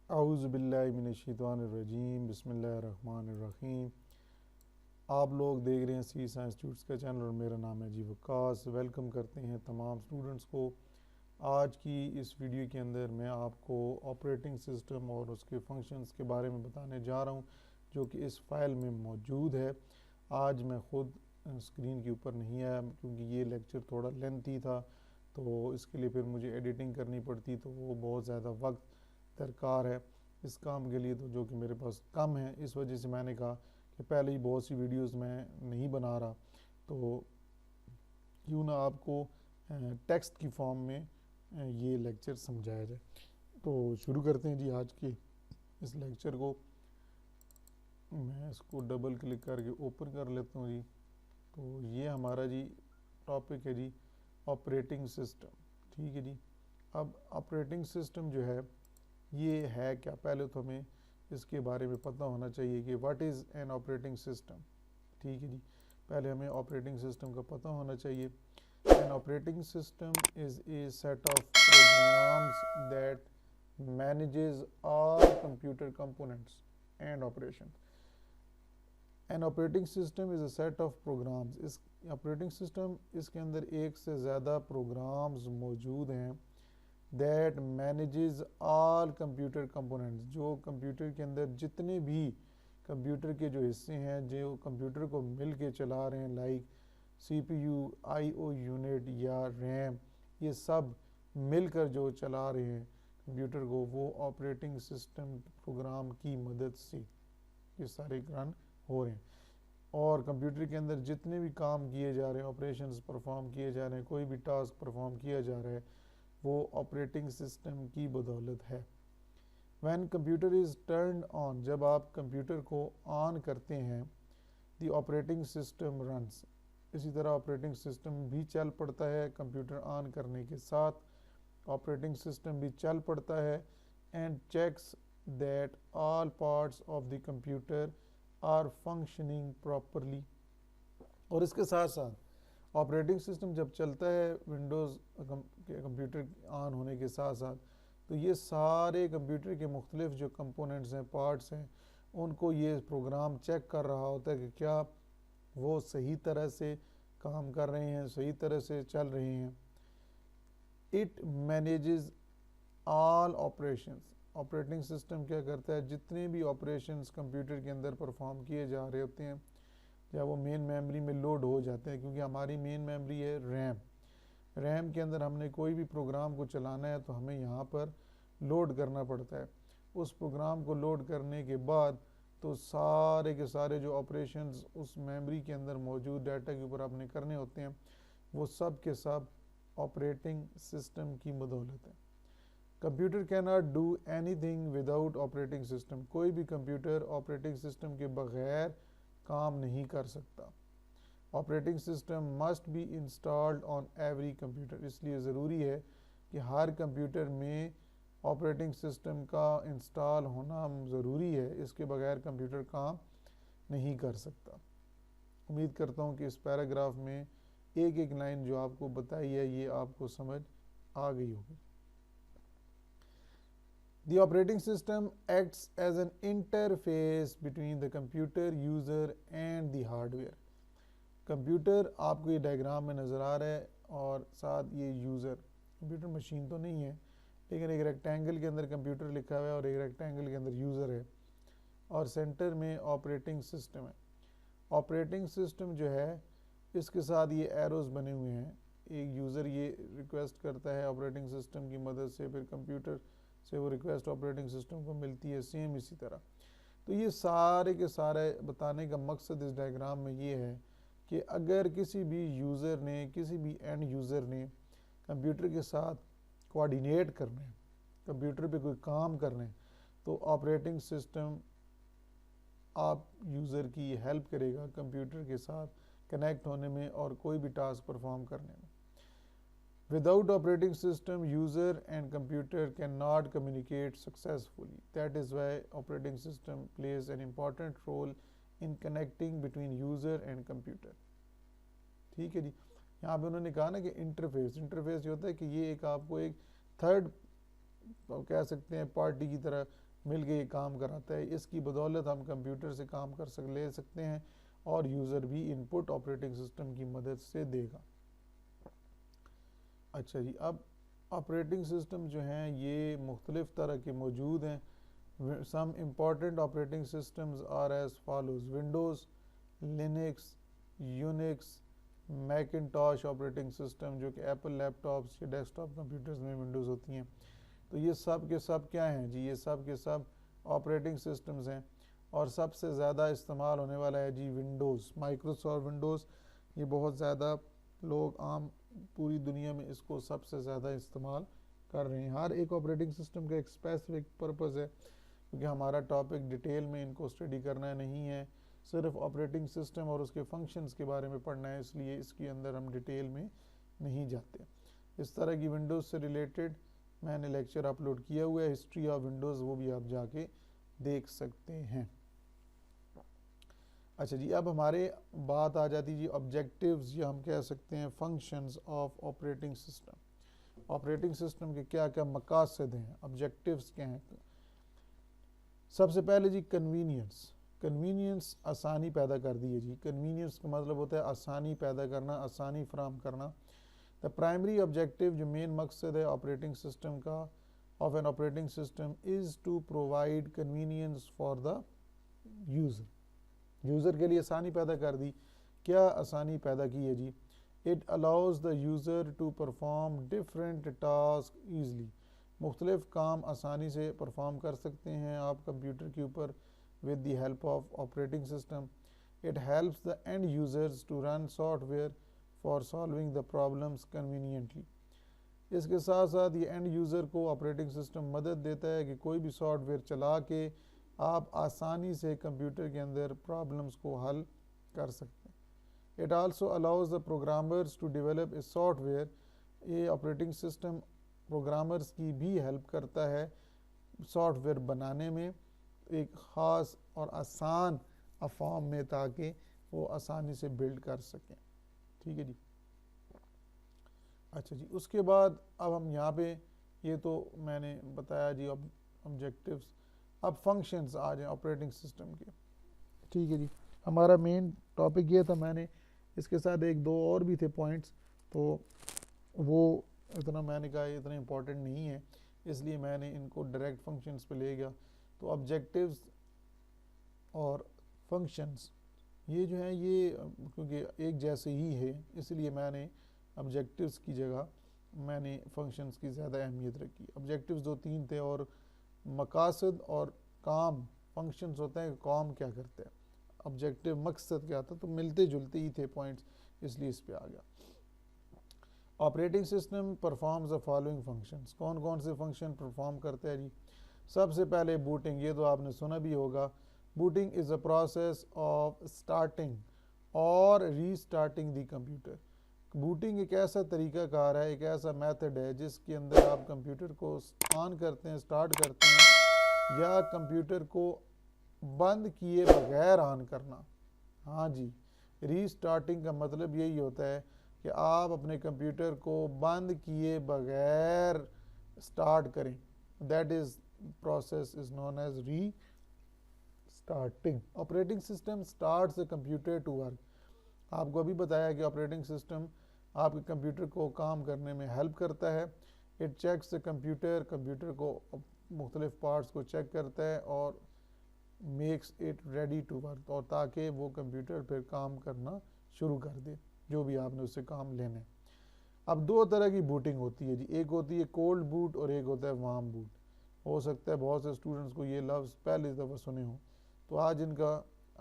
औज़ुबिल्लाहिमिनश्शैतानिर्रजीम बिस्मिल्लाहिर्रहमानिर्रहीम। आप लोग देख रहे हैं सी साइंस ट्यूट्स का चैनल और मेरा नाम है जी वकास। वेलकम करते हैं तमाम स्टूडेंट्स को। आज की इस वीडियो के अंदर मैं आपको ऑपरेटिंग सिस्टम और उसके फंक्शंस के बारे में बताने जा रहा हूं, जो कि इस फाइल में मौजूद है। आज मैं ख़ुद स्क्रीन के ऊपर नहीं आया क्योंकि ये लेक्चर थोड़ा लेंथी था, तो इसके लिए फिर मुझे एडिटिंग करनी पड़ती, तो वो बहुत ज़्यादा वक्त दरकार है इस काम के लिए, तो जो कि मेरे पास कम है। इस वजह से मैंने कहा कि पहले ही बहुत सी वीडियोस मैं नहीं बना रहा, तो क्यों ना आपको टेक्स्ट की फॉर्म में ये लेक्चर समझाया जाए। तो शुरू करते हैं जी आज के इस लेक्चर को। मैं इसको डबल क्लिक करके ओपन कर लेता हूँ जी। तो ये हमारा जी टॉपिक है जी ऑपरेटिंग सिस्टम। ठीक है जी। अब ऑपरेटिंग सिस्टम जो है ये है क्या, पहले तो हमें इसके बारे में पता होना चाहिए कि what is an operating system. ठीक है जी, पहले हमें ऑपरेटिंग सिस्टम का पता होना चाहिए। An operating system is a set of programs that manages all computer components and operation. An operating system is a set of programs. इस ऑपरेटिंग सिस्टम, इसके अंदर एक से ज़्यादा प्रोग्राम्स मौजूद हैं that manages all computer components, जो computer के अंदर जितने भी कंप्यूटर के जो हिस्से हैं जो कंप्यूटर को मिल के चला रहे हैं, लाइक CPU, IO यूनिट या रैम, ये सब मिलकर जो चला रहे हैं कंप्यूटर को, वो ऑपरेटिंग सिस्टम प्रोग्राम की मदद से ये सारे रन हो रहे हैं। और कंप्यूटर के अंदर जितने भी काम किए जा रहे हैं, ऑपरेशंस परफॉर्म किए जा रहे हैं, कोई भी टास्क परफॉर्म किया जा रहा है, वो ऑपरेटिंग सिस्टम की बदौलत है। When computer is turned on, जब आप कंप्यूटर को ऑन करते हैं, द ऑपरेटिंग सिस्टम रन्स, इसी तरह ऑपरेटिंग सिस्टम भी चल पड़ता है। कंप्यूटर ऑन करने के साथ ऑपरेटिंग सिस्टम भी चल पड़ता है and checks that all parts of the computer are functioning properly. और इसके साथ साथ ऑपरेटिंग सिस्टम जब चलता है विंडोज़ के कंप्यूटर ऑन होने के साथ साथ, तो ये सारे कंप्यूटर के मुख्तलिफ जो कंपोनेंट्स हैं, पार्ट्स हैं, उनको ये प्रोग्राम चेक कर रहा होता है कि क्या वो सही तरह से काम कर रहे हैं, सही तरह से चल रहे हैं। It manages all operations. Operating system क्या करता है, जितने भी ऑपरेशंस कंप्यूटर के अंदर परफॉर्म किए जा रहे होते हैं, या वो मेन मेमोरी में लोड हो जाते हैं, क्योंकि हमारी मेन मेमोरी है रैम। रैम के अंदर हमने कोई भी प्रोग्राम को चलाना है तो हमें यहाँ पर लोड करना पड़ता है। उस प्रोग्राम को लोड करने के बाद तो सारे के सारे जो ऑपरेशंस उस मेमोरी के अंदर मौजूद डाटा के ऊपर आपने करने होते हैं, वो सब के सब ऑपरेटिंग सिस्टम की बदौलत है। Computer can not do anything without operating system. कोई भी कंप्यूटर ऑपरेटिंग सिस्टम के बगैर काम नहीं कर सकता। Operating system must be installed on every computer, इसलिए ज़रूरी है कि हर कंप्यूटर में ऑपरेटिंग सिस्टम का इंस्टॉल होना ज़रूरी है। इसके बगैर कंप्यूटर काम नहीं कर सकता। उम्मीद करता हूँ कि इस पैराग्राफ में एक एक लाइन जो आपको बताई है ये आपको समझ आ गई होगी। The operating system acts as an interface between the computer user and the hardware. Computer आपको ये डायग्राम में नज़र आ रहा है और साथ ये यूज़र, कंप्यूटर मशीन तो नहीं है, लेकिन एक रेक्टेंगल के अंदर कंप्यूटर लिखा हुआ है और एक रेक्टेंगल के अंदर यूज़र है और सेंटर में ऑपरेटिंग सिस्टम है। ऑपरेटिंग सिस्टम जो है इसके साथ ये एरोज़ बने हुए हैं। एक यूज़र ये रिक्वेस्ट करता है ऑपरेटिंग सिस्टम की मदद से, फिर कंप्यूटर से वो रिक्वेस्ट ऑपरेटिंग सिस्टम को मिलती है, सेम इसी तरह। तो ये सारे के सारे बताने का मकसद इस डायग्राम में ये है कि अगर किसी भी यूज़र ने, किसी भी एंड यूज़र ने कंप्यूटर के साथ कोऑर्डिनेट करना है, कंप्यूटर पे कोई काम करना है, तो ऑपरेटिंग सिस्टम आप यूज़र की हेल्प करेगा कंप्यूटर के साथ कनेक्ट होने में और कोई भी टास्क परफॉर्म करने में। Without operating system, user and computer cannot communicate successfully. That is why operating system plays an important role in connecting between user and computer. ठीक है जी। यहाँ पे उन्होंने कहा ना कि इंटरफेस ये होता है कि ये एक आपको एक थर्ड कह सकते हैं पार्टी की तरह मिल के ये काम कराता है। इसकी बदौलत हम कंप्यूटर से काम ले सकते हैं और यूज़र भी इनपुट ऑपरेटिंग सिस्टम की मदद से देगा। अच्छा जी, अब ऑपरेटिंग सिस्टम जो हैं ये मुख्तलिफ़ तरह के मौजूद हैं। Some important operating systems are as follows: Windows, Linux, Unix, Macintosh operating system जो कि एप्पल लैपटॉप्स या डेस्कटॉप कंप्यूटर्स में विंडोज़ होती हैं। तो ये सब के सब क्या हैं जी? ये सब के सब ऑपरेटिंग सिस्टम्स हैं और सबसे ज़्यादा इस्तेमाल होने वाला है जी विंडोज़, माइक्रोसॉफ्ट विंडोज़। ये बहुत ज़्यादा लोग आम पूरी दुनिया में इसको सबसे ज़्यादा इस्तेमाल कर रहे हैं। हर एक ऑपरेटिंग सिस्टम का एक स्पेसिफिक पर्पज़ है, क्योंकि हमारा टॉपिक डिटेल में इनको स्टडी करना नहीं है, सिर्फ ऑपरेटिंग सिस्टम और उसके फंक्शंस के बारे में पढ़ना है, इसलिए इसके अंदर हम डिटेल में नहीं जाते। इस तरह की विंडोज़ से रिलेटेड मैंने लेक्चर अपलोड किया हुआ है, हिस्ट्री ऑफ विंडोज़, वो भी आप जाके देख सकते हैं। अच्छा जी, अब हमारे बात आ जाती जी ऑब्जेक्टिव्स या हम कह सकते हैं functions of operating system. Operating system के क्या क्या मकासद हैं, ऑब्जेक्टिव्स क्या हैं? सबसे पहले जी कन्वीनियंस। कन्वीनियंस आसानी पैदा कर दी है जी। कन्वीनियंस का मतलब होता है आसानी पैदा करना, आसानी फराम करना। द प्राइमरी ऑब्जेक्टिव, जो मेन मकसद है ऑपरेटिंग सिस्टम का, of an operating system, is to provide convenience for the user. User के लिए आसानी पैदा कर दी। क्या आसानी पैदा की है जी? It allows the user to perform different task easily. मुख्तलिफ काम आसानी से परफॉर्म कर सकते हैं आप कंप्यूटर के ऊपर with the help of operating system. It helps the end users to run software for solving the problems conveniently. इसके साथ साथ ये एंड यूज़र को ऑपरेटिंग सिस्टम मदद देता है कि कोई भी सॉफ्टवेयर चला के आप आसानी से कंप्यूटर के अंदर प्रॉब्लम्स को हल कर सकते हैं। It also allows the programmers to develop a software. ये ऑपरेटिंग सिस्टम प्रोग्रामर्स की भी हेल्प करता है सॉफ्टवेयर बनाने में एक ख़ास और आसान फॉर्म में, ताकि वो आसानी से बिल्ड कर सकें। ठीक है जी। अच्छा जी, उसके बाद अब हम यहाँ पे, ये तो मैंने बताया जी ऑब्जेक्टिव्स। अब फंक्शंस आ जाए ऑपरेटिंग सिस्टम के। ठीक है जी, हमारा मेन टॉपिक ये था। मैंने इसके साथ एक दो और भी थे पॉइंट्स, तो वो इतना मैंने कहा इतना इम्पोर्टेंट नहीं है, इसलिए मैंने इनको डायरेक्ट फंक्शंस पे ले गया। तो ऑब्जेक्टिव्स और फंक्शंस ये जो है ये क्योंकि एक जैसे ही है, इसलिए मैंने ऑब्जेक्टिव्स की जगह मैंने फंक्शंस की ज़्यादा अहमियत रखी। ऑब्जेक्टिव्स दो तीन थे और मकासद और काम। फंक्शंस होते हैं काम क्या करते हैं, ऑब्जेक्टिव मकसद क्या था, तो मिलते जुलते ही थे पॉइंट्स, इसलिए इस पे आ गया। Operating system performs the following functions. कौन कौन से फंक्शन परफॉर्म करते हैं जी? सबसे पहले बूटिंग, ये तो आपने सुना भी होगा। Booting is a process of starting और रीस्टार्टिंग द कंप्यूटर। बूटिंग एक ऐसा तरीक़ाकार है, एक ऐसा मेथड है जिसके अंदर आप कंप्यूटर को ऑन करते हैं, स्टार्ट करते हैं, या कंप्यूटर को बंद किए बगैर ऑन करना। हाँ जी, रीस्टार्टिंग का मतलब यही होता है कि आप अपने कंप्यूटर को बंद किए बगैर स्टार्ट करें। That is process is known as restarting. Operating system starts the computer to work. आपको अभी बताया कि ऑपरेटिंग सिस्टम आपके कंप्यूटर को काम करने में हेल्प करता है। It checks the computer, computer को मुख्तलिफ पार्ट्स को चेक करता है और makes it ready to work, और ताकि वो कंप्यूटर फिर काम करना शुरू कर दे जो भी आपने उससे काम लेने। अब दो तरह की बूटिंग होती है जी, एक होती है कोल्ड बूट और एक होता है वार्म बूट। हो सकता है बहुत से स्टूडेंट्स को ये लफ्ज़ पहली दफ़ा सुने हों, तो आज इनका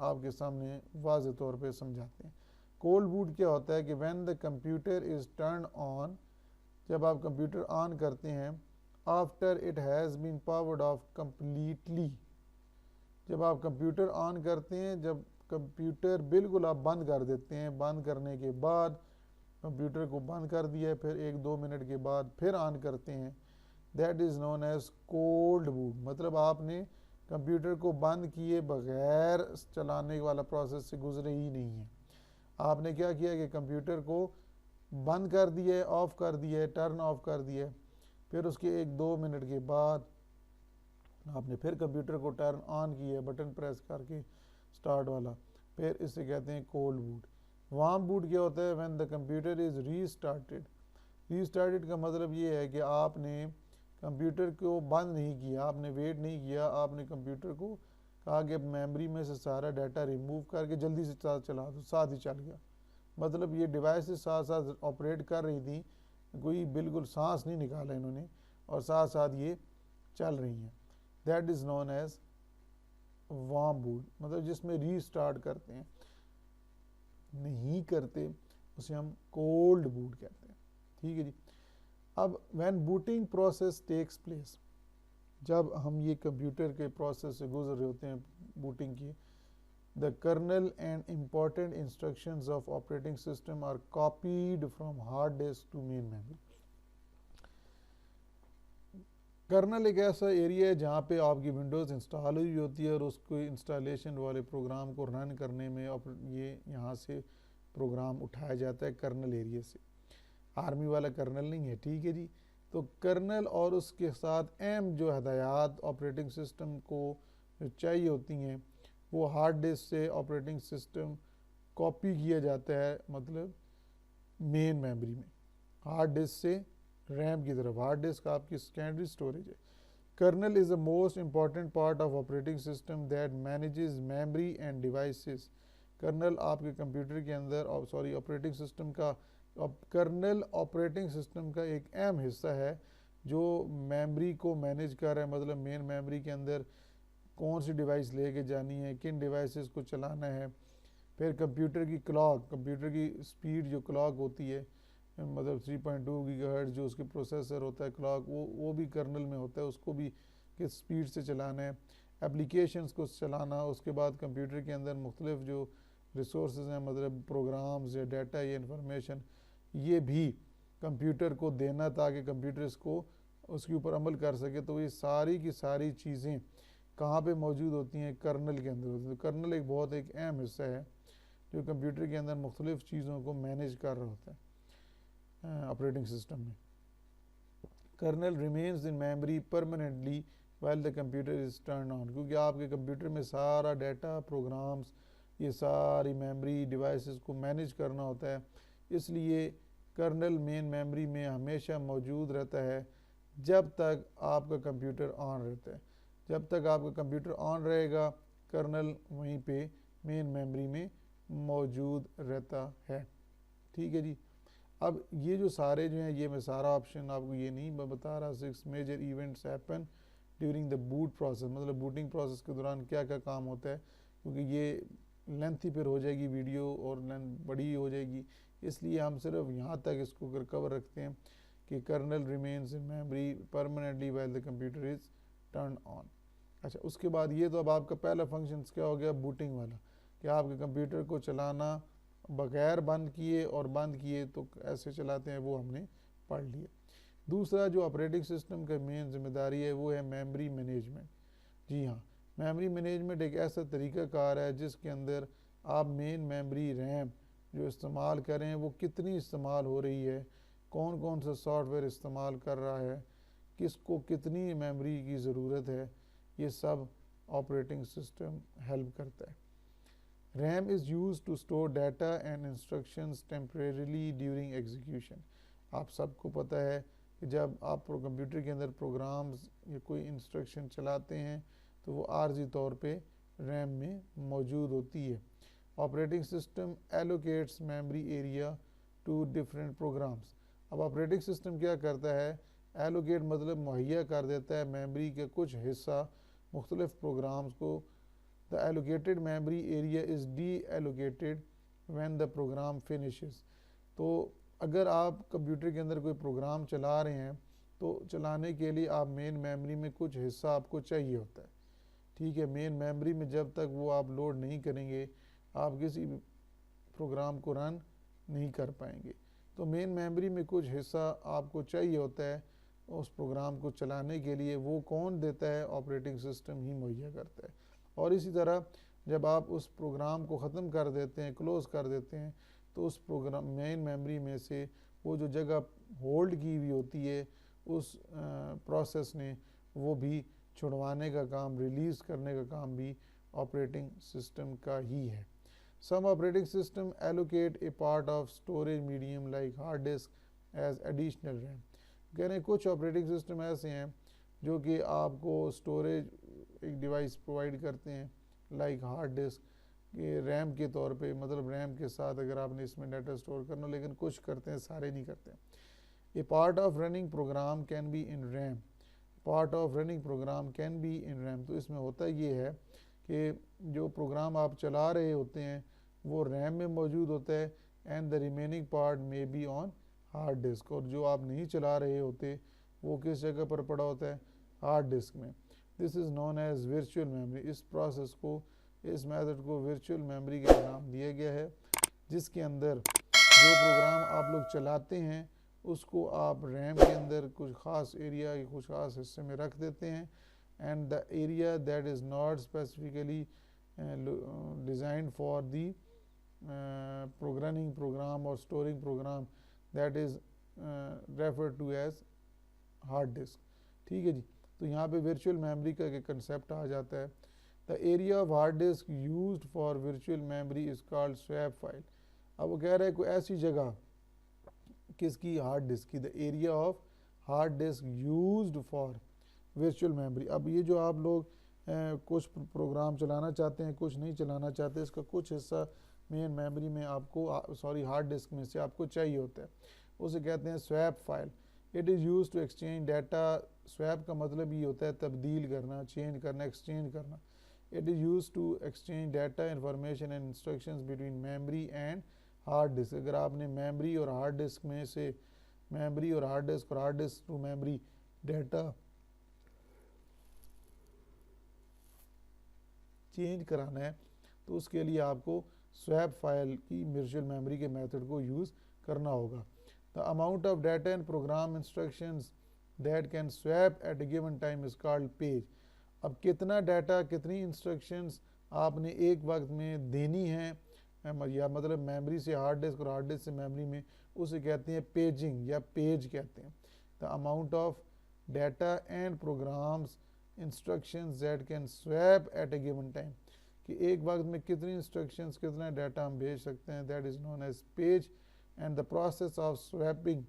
आपके सामने वाज़ेह तौर पे समझाते हैं। कोल्ड बूट क्या होता है कि when the computer is turn on, जब आप कंप्यूटर ऑन करते हैं, after it has been powered off completely. जब आप कंप्यूटर ऑन करते हैं, जब कंप्यूटर बिल्कुल आप बंद कर देते हैं, बंद करने के बाद कंप्यूटर को बंद कर दिया है, फिर एक दो मिनट के बाद फिर ऑन करते हैं, that is known as cold boot. मतलब आपने कंप्यूटर को बंद किए बगैर चलाने वाला प्रोसेस से गुजरे ही नहीं है। आपने क्या किया कि कंप्यूटर को बंद कर दिया है, ऑफ़ कर दिया है, टर्न ऑफ कर दिया है, फिर उसके एक दो मिनट के बाद आपने फिर कंप्यूटर को टर्न ऑन किया बटन प्रेस करके स्टार्ट वाला, फिर इसे कहते हैं कोल्ड बूट। वार्म बूट क्या होता है? When the computer is restarted. Restarted का मतलब ये है कि आपने कंप्यूटर को बंद नहीं किया, आपने वेट नहीं किया, आपने कंप्यूटर को कहा कि मेमोरी में से सारा डाटा रिमूव करके जल्दी से चला दो, साथ ही चल गया। मतलब ये डिवाइस साथ साथ ऑपरेट कर रही थी, कोई बिल्कुल सांस नहीं निकाला इन्होंने, और साथ साथ ये चल रही हैं। That is known as warm boot, मतलब जिसमें रीस्टार्ट करते हैं, नहीं करते उसे हम कोल्ड बूट कहते हैं। ठीक है जी। अब when booting process takes place, जब हम ये कंप्यूटर के प्रोसेस से गुजर रहे होते हैं बूटिंग की, the kernel and important instructions of operating system are copied from hard disk to main memory। Kernel एक ऐसा एरिया है जहाँ पे आपकी विंडोज़ इंस्टॉल हुई होती है और उसको इंस्टॉलेशन वाले प्रोग्राम को रन करने में ये यहाँ से प्रोग्राम उठाया जाता है कर्नल एरिया से। आर्मी वाला कर्नल नहीं है, ठीक है जी। तो कर्नल और उसके साथ अहम जो हदायत ऑपरेटिंग सिस्टम को चाहिए होती हैं वो हार्ड डिस्क से ऑपरेटिंग सिस्टम कॉपी किया जाता है, मतलब मेन मेमोरी में, हार्ड डिस्क से रैम की तरफ। हार्ड डिस्क आपकी सेकेंडरी स्टोरेज है। Kernel is the most important part of operating system that manages memory and devices. Kernel आपके कंप्यूटर के अंदर, सॉरी ऑपरेटिंग सिस्टम का, कर्नल ऑपरेटिंग सिस्टम का एक अहम हिस्सा है जो मेमोरी को मैनेज कर रहा है, मतलब मेन मेमोरी के अंदर कौन सी डिवाइस लेके जानी है, किन डिवाइसेस को चलाना है। फिर कंप्यूटर की क्लॉक, कंप्यूटर की स्पीड जो क्लॉक होती है, मतलब 3.2 गीगाहर्ट्ज़ जो उसके प्रोसेसर होता है क्लॉक, वो भी कर्नल में होता है, उसको भी किस स्पीड से चलाना है, एप्लीकेशंस को चलाना। उसके बाद कंप्यूटर के अंदर मुख्तलिफ जो रिसोर्स हैं, मतलब प्रोग्राम्स या डाटा या इंफॉर्मेशन, ये भी कंप्यूटर को देना ताकि कंप्यूटर इसको उसके ऊपर अमल कर सके। तो ये सारी की सारी चीज़ें कहाँ पे मौजूद होती हैं? कर्नल के अंदर होती है। तो कर्नल एक बहुत एक अहम हिस्सा है जो कंप्यूटर के अंदर मुख्तलिफ चीज़ों को मैनेज कर रहा होता है ऑपरेटिंग सिस्टम में। Kernel remains in memory permanently while the computer is turn on, क्योंकि आपके कंप्यूटर में सारा डाटा, प्रोग्राम्स, ये सारी मेमोरी डिवाइसेस को मैनेज करना होता है, इसलिए कर्नल मेन मेमोरी में हमेशा मौजूद रहता है जब तक आपका कंप्यूटर ऑन रहता है। जब तक आपका कंप्यूटर ऑन रहेगा कर्नल वहीं पे मेन मेमोरी में मौजूद रहता है। ठीक है जी। अब ये जो सारे जो हैं, ये मैं सारा ऑप्शन आपको ये नहीं बता रहा। 6 major events happen during the boot process, मतलब बूटिंग प्रोसेस के दौरान क्या क्या काम होता है, क्योंकि ये लेंथी फिर हो जाएगी वीडियो और बड़ी हो जाएगी, इसलिए हम सिर्फ यहाँ तक इसको कवर रखते हैं कि kernel remains in memory permanently while the computer is turn on. अच्छा, उसके बाद ये तो अब आपका पहला फंक्शन क्या हो गया, बूटिंग वाला, कि आपके कंप्यूटर को चलाना बगैर बंद किए और बंद किए तो ऐसे चलाते हैं, वो हमने पढ़ लिया। दूसरा जो ऑपरेटिंग सिस्टम का मेन जिम्मेदारी है वो है मेमोरी मैनेजमेंट। जी हाँ, मेमोरी मैनेजमेंट एक ऐसा तरीक़ाकार है जिसके अंदर आप मेन मेमोरी रैम जो इस्तेमाल करें वो कितनी इस्तेमाल हो रही है, कौन कौन सा सॉफ्टवेयर इस्तेमाल कर रहा है, किसको कितनी मेमोरी की ज़रूरत है, ये सब ऑपरेटिंग सिस्टम हेल्प करता है। RAM is use to store data and instructions temporarily during execution. आप सबको पता है कि जब आप कंप्यूटर के अंदर प्रोग्राम्स या कोई इंस्ट्रक्शन चलाते हैं तो वो आर्जी तौर पे रैम में मौजूद होती है। Operating system allocates memory area to different programs. अब ऑपरेटिंग सिस्टम क्या करता है, एलोकेट मतलब मुहैया कर देता है मेमोरी के कुछ हिस्सा मुख्तलिफ प्रोग्राम्स को। The allocated memory area is deallocated when the program finishes. तो अगर आप कंप्यूटर के अंदर कोई प्रोग्राम चला रहे हैं तो चलाने के लिए आप मेन मेमोरी में कुछ हिस्सा आपको चाहिए होता है। ठीक है, मेन मेमोरी में जब तक वो आप लोड नहीं करेंगे आप किसी भी प्रोग्राम को रन नहीं कर पाएंगे। तो मेन मेमोरी में कुछ हिस्सा आपको चाहिए होता है उस प्रोग्राम को चलाने के लिए, वो कौन देता है, ऑपरेटिंग सिस्टम ही मुहैया करता है। और इसी तरह जब आप उस प्रोग्राम को ख़त्म कर देते हैं, क्लोज़ कर देते हैं, तो उस प्रोग्राम मेन मेमोरी में से वो जो जगह होल्ड की हुई होती है उस प्रोसेस ने, वो भी छुड़वाने का काम, रिलीज़ करने का काम भी ऑपरेटिंग सिस्टम का ही है। Some operating system allocate a part of storage medium like hard disk as additional RAM. कह रहे हैं कुछ ऑपरेटिंग सिस्टम ऐसे हैं जो कि आपको स्टोरेज एक डिवाइस प्रोवाइड करते हैं लाइक हार्ड डिस्क के रैम के तौर पे, मतलब रैम के साथ अगर आपने इसमें डाटा स्टोर करना, लेकिन कुछ करते हैं, सारे नहीं करते। A part of running program can be in RAM, part of running program can be in RAM. तो इसमें होता ये है कि जो प्रोग्राम आप चला रहे होते हैं वो रैम में मौजूद होता है एंड द रिमेनिंग पार्ट में बी ऑन हार्ड डिस्क, और जो आप नहीं चला रहे होते वो किस जगह पर पड़ा होता है, हार्ड डिस्क में। This is known as virtual memory. इस प्रोसेस को, इस मेथड को वर्चुअल मेमोरी का नाम दिया गया है, जिसके अंदर जो प्रोग्राम आप लोग चलाते हैं उसको आप रैम के अंदर कुछ ख़ास एरिया या कुछ ख़ास हिस्से में रख देते हैं and the area that is not specifically designed for the programming program और storing program that is refer to as hard disk. ठीक है जी। तो यहाँ पे वर्चुअल मेमोरी का एक कंसेप्ट आ जाता है। The area of hard disk used for virtual memory is called swap file. अब वो कह रहा है कोई ऐसी जगह किसकी, हार्ड डिस्क की, the area of hard disk used for virtual memory. अब ये जो आप लोग कुछ प्रोग्राम चलाना चाहते हैं, कुछ नहीं चलाना चाहते, इसका कुछ हिस्सा मेन मेमोरी में आपको, हार्ड डिस्क में से आपको चाहिए होता है, उसे कहते हैं swap file. It is use to exchange data. Swap का मतलब ये होता है तब्दील करना, चेंज करना, एक्सचेंज करना। It is use to exchange data, information and instructions between memory and hard disk. अगर आपने मेमोरी और हार्ड डिस्क में से, मेमोरी और hard disk to memory data change कराना है तो उसके लिए आपको स्वैप फाइल की वर्चुअल मेमोरी के मेथड को यूज़ करना होगा। The amount of data and program instructions that can swap at a given time is called page. अब कितना डाटा, कितनी इंस्ट्रक्शंस आपने एक वक्त में देनी है, या मतलब मेमोरी से हार्ड डिस्क और हार्ड डिस्क से मेमोरी में, उसे कहते हैं पेजिंग या पेज कहते हैं। The amount of data and programs instructions that can swap at a given time, कि एक वक्त में कितनी इंस्ट्रक्शंस, कितना डाटा हम भेज सकते हैं, that is known as page. And the process of swapping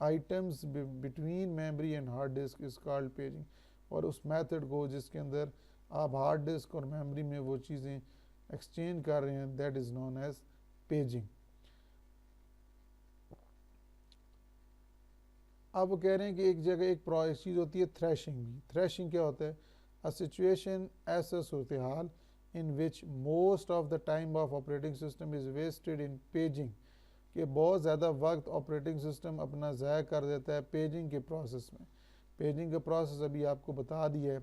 items between memory and hard disk is called paging. और उस मेथड को जिसके अंदर आप हार्ड डिस्क और मेमोरी में वो चीज़ें एक्सचेंज कर रहे हैं, that is known as paging. अब वो कह रहे हैं कि एक जगह एक चीज़ होती है थ्रैशिंग भी। थ्रैशिंग क्या होता है, अ सिचुएशन, ऐसा सूरत हाल in which most of the time of operating system is wasted in paging, कि बहुत ज़्यादा वक्त ऑपरेटिंग सिस्टम अपना ज़ाया कर देता है पेजिंग के प्रोसेस में। पेजिंग का प्रोसेस अभी आपको बता दिया है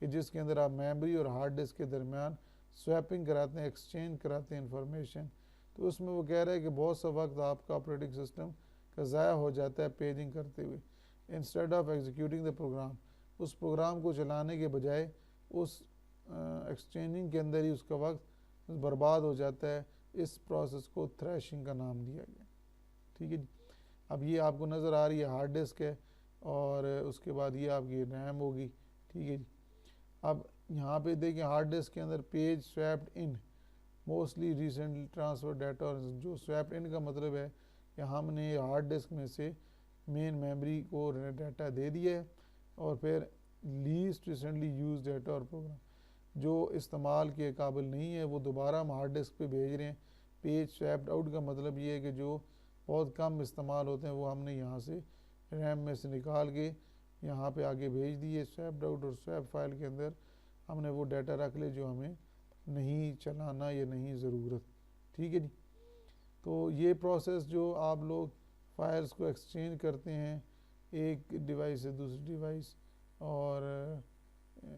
कि जिसके अंदर आप मेमोरी और हार्ड डिस्क के दरमियान स्वैपिंग कराते हैं, एक्सचेंज कराते हैं इंफॉर्मेशन। तो उसमें वो कह रहे हैं कि बहुत सा वक्त आपका ऑपरेटिंग सिस्टम का ज़ाया हो जाता है पेजिंग करते हुए। Instead of executing the program, उस प्रोग्राम को चलाने के बजाय उस एक्सचेंजिंग के अंदर ही उसका वक्त बर्बाद हो जाता है। इस प्रोसेस को थ्रैशिंग का नाम दिया गया। ठीक है जी। अब ये आपको नज़र आ रही है हार्ड डिस्क है और उसके बाद ये आपकी रैम होगी। ठीक है जी। अब यहाँ पे देखिए हार्ड डिस्क के अंदर पेज स्वैप्ड इन मोस्टली रिसेंटली ट्रांसफर डाटा, और जो स्वैप्ड इन का मतलब है कि हमने हार्ड डिस्क में से मेन मेमोरी को डाटा दे दिया है और फिर लीस्ट रिसेंटली यूज डाटा और प्रोग्राम जो इस्तेमाल के काबिल नहीं है वो दोबारा हम हार्ड डिस्क पे भेज रहे हैं। पेज स्वैप्ड आउट का मतलब ये है कि जो बहुत कम इस्तेमाल होते हैं वो हमने यहाँ से रैम में से निकाल के यहाँ पे आगे भेज दिए स्वैप्ड आउट, और स्वैप फाइल के अंदर हमने वो डाटा रख ले जो हमें नहीं चलाना या नहीं ज़रूरत। ठीक है जी। तो ये प्रोसेस जो आप लोग फाइल्स को एक्सचेंज करते हैं एक डिवाइस से दूसरी डिवाइस, और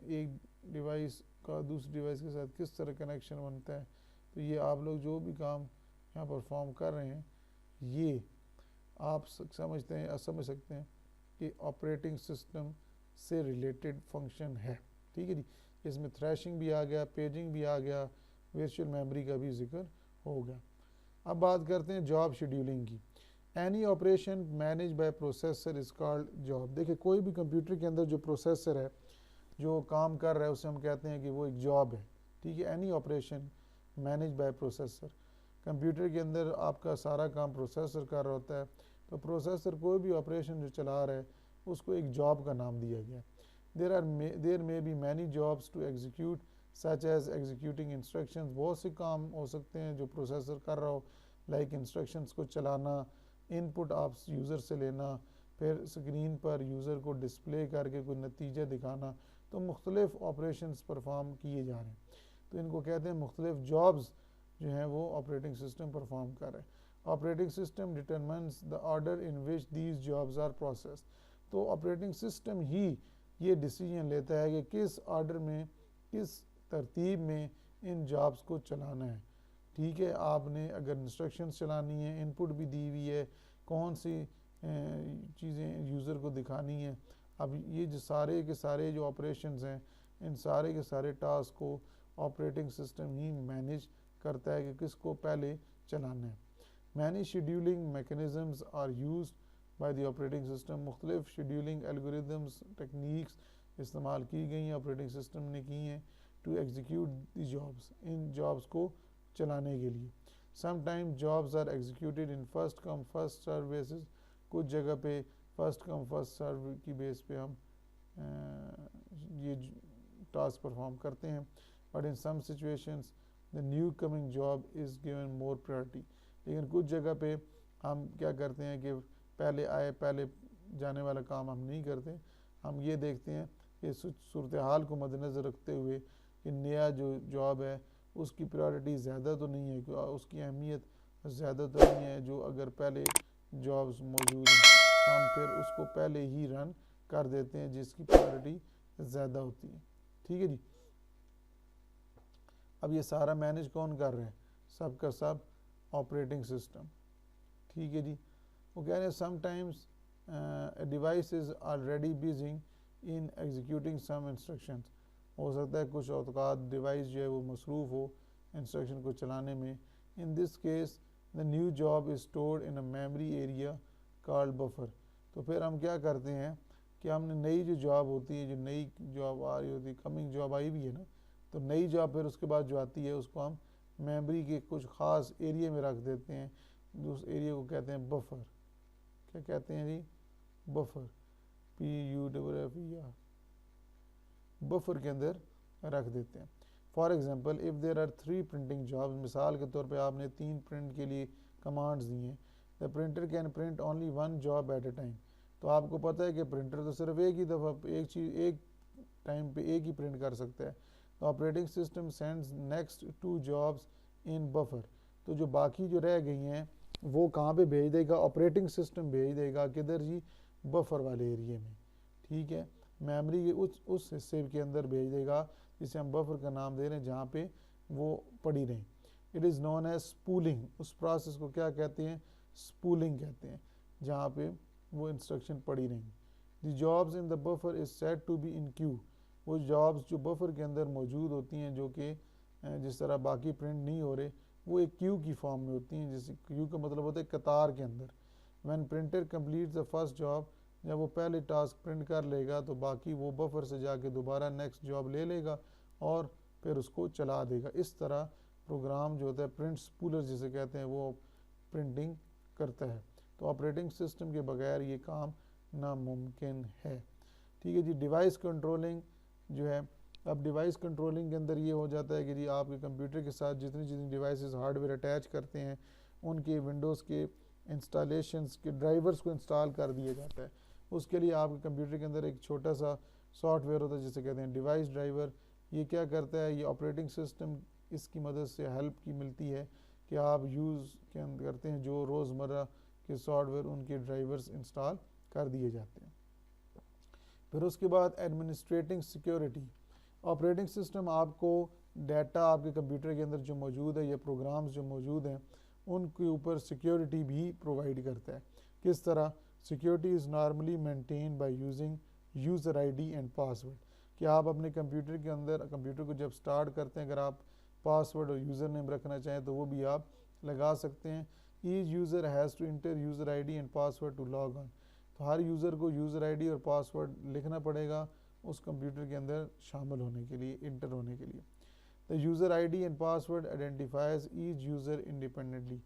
एक डिवाइस का दूसरी डिवाइस के साथ किस तरह कनेक्शन बनता है, तो ये आप लोग जो भी काम यहाँ परफॉर्म कर रहे हैं ये आप समझ सकते हैं कि ऑपरेटिंग सिस्टम से रिलेटेड फंक्शन है। ठीक है जी। इसमें थ्रैशिंग भी आ गया, पेजिंग भी आ गया, वर्चुअल मेमोरी का भी जिक्र हो गया। अब बात करते हैं जॉब शेड्यूलिंग की। Any operation manage by processor is called job. देखिए कोई भी कंप्यूटर के अंदर जो प्रोसेसर है जो काम कर रहा है उसे हम कहते हैं कि वो एक जॉब है, ठीक है। Any operation manage by processor, computer के अंदर आपका सारा काम प्रोसेसर कर रहा होता है, तो प्रोसेसर कोई भी ऑपरेशन जो चला रहा है उसको एक जॉब का नाम दिया गया। There may be many jobs to execute such as executing instructions, बहुत से काम हो सकते हैं जो प्रोसेसर कर रहा हो, लाइक इंस्ट्रक्शंस को चलाना, इनपुट आप यूज़र से लेना, फिर स्क्रीन पर यूज़र को डिस्प्ले करके कोई नतीजा दिखाना, तो मुख्तलिफ ऑपरेशंस परफॉर्म किए जा रहे हैं, तो इनको कहते हैं मुख्तलिफ जॉब्स जो हैं वो ऑपरेटिंग सिस्टम परफॉर्म कर रहे हैं। Operating system determines the order in which these jobs are process, तो ऑपरेटिंग सिस्टम ही ये डिसीजन लेता है कि किस ऑर्डर में, किस तरतीब में इन जॉब्स को चलाना है, ठीक है। आपने अगर इंस्ट्रक्शंस चलानी है, इनपुट भी दी हुई है, कौन सी चीज़ें यूज़र को दिखानी है, अब ये जो सारे के सारे जो ऑपरेशंस हैं, इन सारे के सारे टास्क को ऑपरेटिंग सिस्टम ही मैनेज करता है कि किसको पहले चलाना है। Many scheduling mechanisms are used by the operating system, मुख्तलिफ शेड्यूलिंग एल्गोरिदम्स टेक्निक्स इस्तेमाल की गई हैं, ऑपरेटिंग सिस्टम ने की हैं, टू एग्जीक्यूट द जॉब्स, इन जॉब्स को चलाने के लिए। Sometime jobs are executed in first come first serve basis, कुछ जगह पे फर्स्ट कम फर्स्ट सर्व की बेस पे हम ये टास्क परफॉर्म करते हैं, but in some situations the new coming job is given more priority, लेकिन कुछ जगह पे हम क्या करते हैं कि पहले आए पहले जाने वाला काम हम नहीं करते, हम ये देखते हैं कि सूरत हाल को मद्देनज़र रखते हुए कि नया जो जॉब है उसकी प्रायोरिटी ज़्यादा तो नहीं है, उसकी अहमियत ज़्यादा तो नहीं है, जो अगर पहले जॉब्स मौजूद हैं हम फिर उसको पहले ही रन कर देते हैं जिसकी प्रायोरिटी ज़्यादा होती है, ठीक है जी। अब ये सारा मैनेज कौन कर रहे हैं, सब का सब ऑपरेटिंग सिस्टम, ठीक है जी। वो कह रहे हैं sometimes device is already busy in executing some instructions, हो सकता है कुछ औकात डिवाइस जो है वो मसरूफ़ हो इंस्ट्रक्शन को चलाने में। In this case the new job is stored in a memory area called buffer, तो फिर हम क्या करते हैं कि हमने नई जो जॉब होती है, जो नई जॉब आ रही होती है, कमिंग जॉब आई हुई है ना, तो नई जॉब फिर उसके बाद जो आती है उसको हम मेमोरी के कुछ ख़ास एरिया में रख देते हैं, उस एरिया को कहते हैं बफर। क्या कहते हैं जी, बफर, PUFFER, बफर के अंदर रख देते हैं। For example if there are 3 printing jobs, मिसाल के तौर पे आपने 3 प्रिंट के लिए कमांड्स दी हैं, the printer can print only 1 job at a time, तो आपको पता है कि प्रिंटर तो सिर्फ एक ही दफ़ा एक चीज़ एक टाइम पे एक ही प्रिंट कर सकता है, तो operating system sends next 2 jobs in buffer, तो जो बाकी जो रह गई हैं वो कहाँ पे भेज देगा, ऑपरेटिंग सिस्टम भेज देगा, किधर जी, बफर वाले एरिया में, ठीक है, मेमोरी के उस हिस्से के अंदर भेज देगा जिसे हम बफर का नाम दे रहे हैं, जहाँ पे वो पड़ी रही। It is known as spooling, उस प्रोसेस को क्या कहते हैं, स्पूलिंग कहते हैं, जहाँ पे वो इंस्ट्रक्शन पड़ी रही। The jobs in the buffer is set to be in queue, वो जॉब्स जो बफर के अंदर मौजूद होती हैं जो कि जिस तरह बाकी प्रिंट नहीं हो रहे, वो एक क्यू की फॉर्म में होती हैं, जैसे क्यू का मतलब होता है कतार के अंदर। When printer complete the first job, जब वो पहले टास्क प्रिंट कर लेगा तो बाकी वो बफर से जाके दोबारा नेक्स्ट जॉब ले लेगा और फिर उसको चला देगा। इस तरह प्रोग्राम जो होता है प्रिंट स्पूलर जिसे कहते हैं वो प्रिंटिंग करता है, तो ऑपरेटिंग सिस्टम के बगैर ये काम नामुमकिन है, ठीक है जी। डिवाइस कंट्रोलिंग जो है, अब डिवाइस कंट्रोलिंग के अंदर ये हो जाता है कि जी आपके कंप्यूटर के साथ जितनी जितनी डिवाइसेस हार्डवेयर अटैच करते हैं उनके विंडोज़ के इंस्टॉलेशंस के ड्राइवर्स को इंस्टॉल कर दिया जाता है। उसके लिए आपके कंप्यूटर के अंदर एक छोटा सा सॉफ्टवेयर होता है जिसे कहते हैं डिवाइस ड्राइवर। ये क्या करता है, ये ऑपरेटिंग सिस्टम इसकी मदद से हेल्प की मिलती है कि आप यूज़ करते हैं जो रोज़मर्रा के सॉफ्टवेयर उनके ड्राइवर्स इंस्टॉल कर दिए जाते हैं। फिर उसके बाद एडमिनिस्ट्रेटिंग सिक्योरिटी, ऑपरेटिंग सिस्टम आपको डाटा आपके कंप्यूटर के अंदर जो मौजूद है या प्रोग्राम्स जो मौजूद हैं उनके ऊपर सिक्योरिटी भी प्रोवाइड करता है। किस तरह, security is normally maintain by using user ID and password, कि आप अपने कंप्यूटर के अंदर कंप्यूटर को जब स्टार्ट करते हैं अगर आप पासवर्ड और यूज़र नेम रखना चाहें तो वो भी आप लगा सकते हैं। Each user has to enter user ID and password to log on, तो हर यूज़र को यूज़र ID और पासवर्ड लिखना पड़ेगा उस कंप्यूटर के अंदर शामिल होने के लिए, इंटर होने के लिए। The user ID and password identifies each user independently.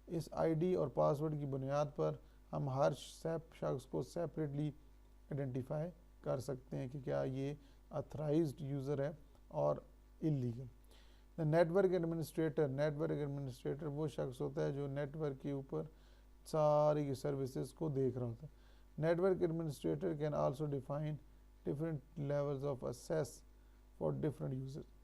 इस आईडी और पासवर्ड की बुनियाद पर हम हर शख्स को सेपरेटली आइडेंटिफाई कर सकते हैं कि क्या ये अथराइज्ड यूज़र है और illegal. The network administrator, network administrator वो शख्स होता है जो नेटवर्क के ऊपर सारी की सर्विसेज को देख रहा होता है। Network administrator can also define different levels of access for different users.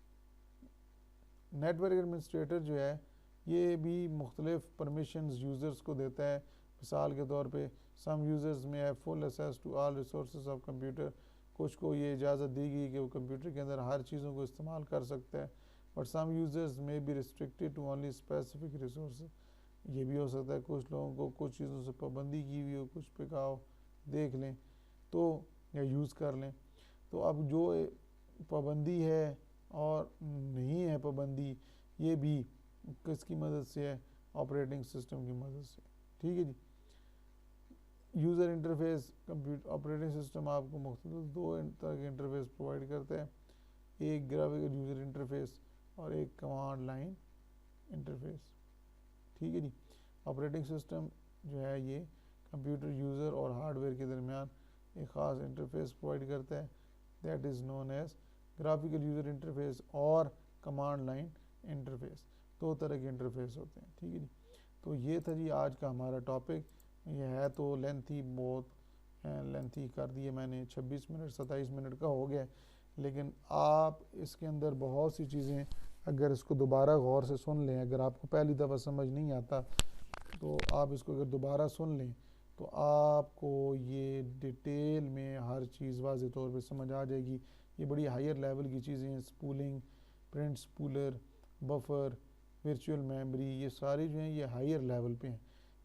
Network administrator जो है ये भी मुख्तलिफ परमिशंस यूज़र्स को देता है। मिसाल के तौर पे सम users may have full access to all resources of computer, कुछ को ये इजाज़त दी गई कि वो कंप्यूटर के अंदर हर चीज़ों को इस्तेमाल कर सकता है। But some users may be restricted to only specific resources. ये भी हो सकता है कुछ लोगों को कुछ चीज़ों से पाबंदी की हुई हो, कुछ पे कहा देख लें तो या यूज़ कर लें। तो अब जो पाबंदी है और नहीं है पाबंदी, ये भी किसकी मदद से है, ऑपरेटिंग सिस्टम की मदद से। ठीक है जी। User interface, computer operating system आपको मुख्तलिफ दो तरह के इंटरफेस प्रोवाइड करता है, एक ग्राफिकल यूज़र इंटरफेस और एक कमांड लाइन इंटरफेस। ठीक है जी। ऑपरेटिंग सिस्टम जो है ये कंप्यूटर यूज़र और हार्डवेयर के दरमियान एक ख़ास इंटरफेस प्रोवाइड करता है, that is known as graphical user interface और कमांड लाइन इंटरफेस। दो तरह के इंटरफेस होते हैं। ठीक है जी। तो ये था जी आज का हमारा टॉपिक। ये है तो लेंथी, बहुत लेंथी कर दिए मैंने, 26 मिनट 27 मिनट का हो गया, लेकिन आप इसके अंदर बहुत सी चीज़ें अगर इसको दोबारा गौर से सुन लें, अगर आपको पहली दफ़ा समझ नहीं आता तो आप इसको अगर दोबारा सुन लें तो आपको ये डिटेल में हर चीज़ वाज़े तौर पे समझ आ जाएगी। ये बड़ी हायर लेवल की चीज़ें हैं, spooling, print spooler, buffer, virtual memory, ये सारी जो हैं ये हायर लेवल पे हैं,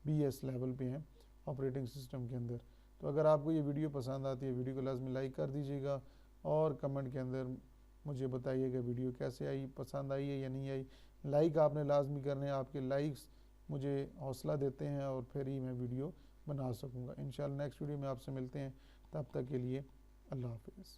BS लेवल पे हैं ऑपरेटिंग सिस्टम के अंदर। तो अगर आपको ये वीडियो पसंद आती है, वीडियो को लाजमी लाइक कर दीजिएगा और कमेंट के अंदर मुझे बताइएगा वीडियो कैसे आई, पसंद आई है या नहीं आई। लाइक आपने लाजमी करने, आपके लाइक्स मुझे हौसला देते हैं और फिर ही मैं वीडियो बना सकूँगा। इंशाल्लाह नेक्स्ट वीडियो में आपसे मिलते हैं, तब तक के लिए अल्लाह हाफिज़।